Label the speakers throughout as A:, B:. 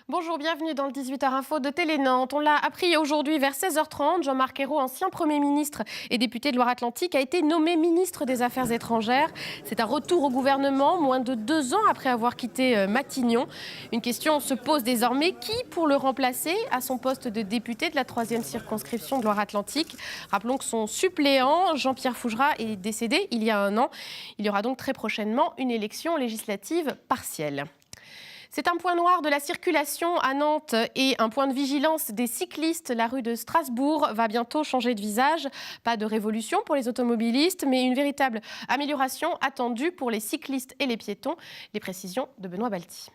A: Bonjour, bienvenue dans le 18h Info de Télé Nantes. On l'a appris aujourd'hui vers 16h30. Jean-Marc Ayrault, ancien Premier ministre et député de Loire-Atlantique, a été nommé ministre des Affaires étrangères. C'est un retour au gouvernement, moins de 2 ans après avoir quitté Matignon. Une question se pose désormais, qui pour le remplacer à son poste de député de la 3e circonscription de Loire-Atlantique? Rappelons que son suppléant, Jean-Pierre Fougerat, est décédé il y a 1 an. Il y aura donc très prochainement une élection législative partielle. C'est un point noir de la circulation à Nantes et un point de vigilance des cyclistes. La rue de Strasbourg va bientôt changer de visage. Pas de révolution pour les automobilistes, mais une véritable amélioration attendue pour les cyclistes et les piétons. Les précisions de Benoît Balti.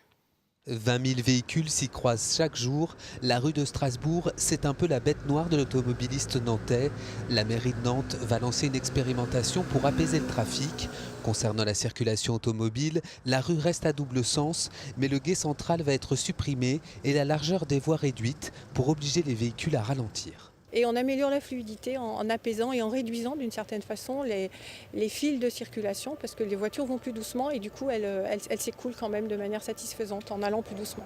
B: 20 000 véhicules s'y croisent chaque jour. La rue de Strasbourg, c'est un peu la bête noire de l'automobiliste nantais. La mairie de Nantes va lancer une expérimentation pour apaiser le trafic. Concernant la circulation automobile, la rue reste à double sens, mais le gué central va être supprimé et la largeur des voies réduite pour obliger les véhicules à ralentir.
C: Et on améliore la fluidité en apaisant et en réduisant d'une certaine façon les fils de circulation parce que les voitures vont plus doucement et du coup elles s'écoulent quand même de manière satisfaisante en allant plus doucement.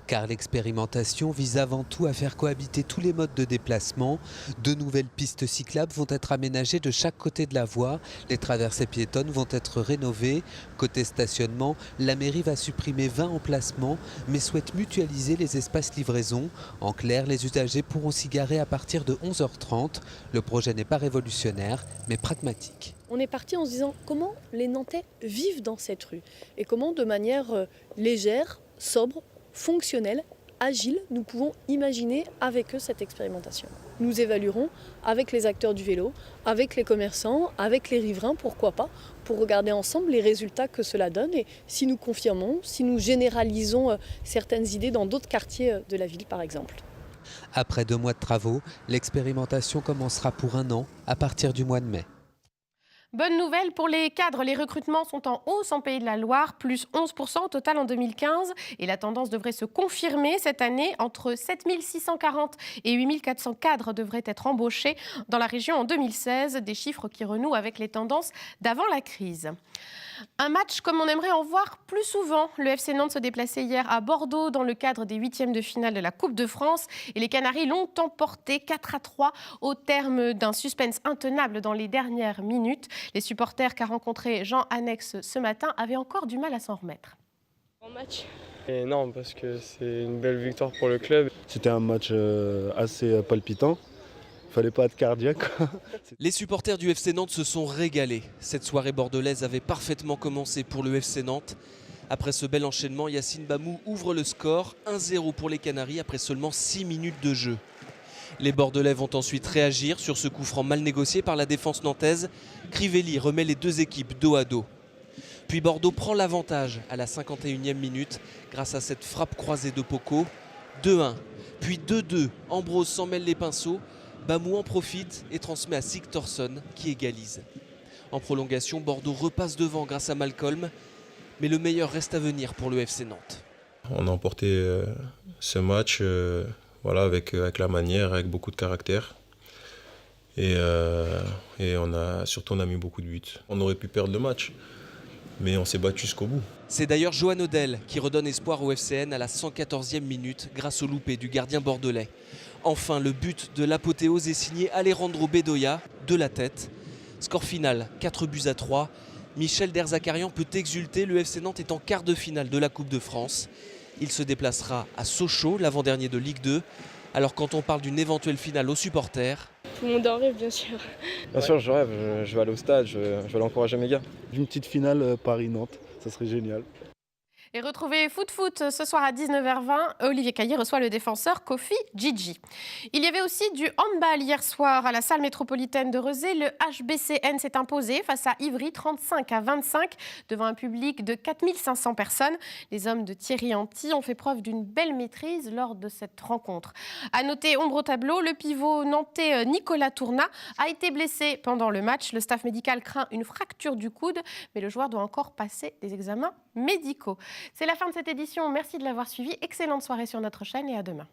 B: Car l'expérimentation vise avant tout à faire cohabiter tous les modes de déplacement. De nouvelles pistes cyclables vont être aménagées de chaque côté de la voie. Les traversées piétonnes vont être rénovées. Côté stationnement, la mairie va supprimer 20 emplacements, mais souhaite mutualiser les espaces livraison. En clair, les usagers pourront s'y garer à partir de 11h30. Le projet n'est pas révolutionnaire, mais pragmatique.
D: On est parti en se disant comment les Nantais vivent dans cette rue et comment de manière légère, sobre, fonctionnelle, agile, nous pouvons imaginer avec eux cette expérimentation. Nous évaluerons avec les acteurs du vélo, avec les commerçants, avec les riverains, pourquoi pas, pour regarder ensemble les résultats que cela donne et si nous confirmons, si nous généralisons certaines idées dans d'autres quartiers de la ville par exemple.
B: Après 2 mois de travaux, l'expérimentation commencera pour 1 an à partir du mois de mai.
A: Bonne nouvelle pour les cadres, les recrutements sont en hausse en Pays de la Loire, plus 11% au total en 2015. Et la tendance devrait se confirmer cette année. Entre 7 640 et 8 400 cadres devraient être embauchés dans la région en 2016. Des chiffres qui renouent avec les tendances d'avant la crise. Un match comme on aimerait en voir plus souvent. Le FC Nantes se déplaçait hier à Bordeaux dans le cadre des 8e de finale de la Coupe de France. Et les Canaries l'ont emporté 4-3 au terme d'un suspense intenable dans les dernières minutes. Les supporters qu'a rencontré Jean Annex ce matin avaient encore du mal à s'en remettre.
E: Bon match. Et non, parce que c'est une belle victoire pour le club.
F: C'était un match assez palpitant. Fallait pas être cardiaque.
G: Les supporters du FC Nantes se sont régalés. Cette soirée bordelaise avait parfaitement commencé pour le FC Nantes. Après ce bel enchaînement, Yacine Bamou ouvre le score, 1-0 pour les Canaries après seulement 6 minutes de jeu. Les Bordelais vont ensuite réagir sur ce coup franc mal négocié par la défense nantaise. Crivelli remet les 2 équipes dos à dos. Puis Bordeaux prend l'avantage à la 51e minute grâce à cette frappe croisée de Poco. 2-1, puis 2-2. Ambrose s'en mêle les pinceaux. Bamou en profite et transmet à Sigthorsson qui égalise. En prolongation, Bordeaux repasse devant grâce à Malcolm, mais le meilleur reste à venir pour le FC Nantes.
H: On a emporté ce match avec la manière, avec beaucoup de caractère. Et on a mis beaucoup de buts. On aurait pu perdre le match, mais on s'est battu jusqu'au bout.
G: C'est d'ailleurs Johan Odell qui redonne espoir au FCN à la 114e minute grâce au loupé du gardien bordelais. Enfin, le but de l'apothéose est signé Alejandro Bedoya de la tête. Score final, 4-3. Michel Derzakarian peut exulter, le FC Nantes est en quart de finale de la Coupe de France. Il se déplacera à Sochaux, l'avant-dernier de Ligue 2. Alors quand on parle d'une éventuelle finale aux supporters...
E: Tout le monde en rêve, bien sûr.
F: Bien sûr, je rêve. Je vais aller au stade, je vais aller encourager mes gars. Une petite finale Paris-Nantes, ça serait génial.
A: Et retrouvez Foot ce soir à 19h20. Olivier Caillé reçoit le défenseur Kofi Djidji. Il y avait aussi du handball hier soir à la salle métropolitaine de Rezé. Le HBCN s'est imposé face à Ivry 35-25 devant un public de 4 500 personnes. Les hommes de Thierry Anti ont fait preuve d'une belle maîtrise lors de cette rencontre. À noter, ombre au tableau, le pivot nantais Nicolas Tournat a été blessé pendant le match. Le staff médical craint une fracture du coude, mais le joueur doit encore passer des examens médicaux. C'est la fin de cette édition. Merci de l'avoir suivi. Excellente soirée sur notre chaîne et à demain.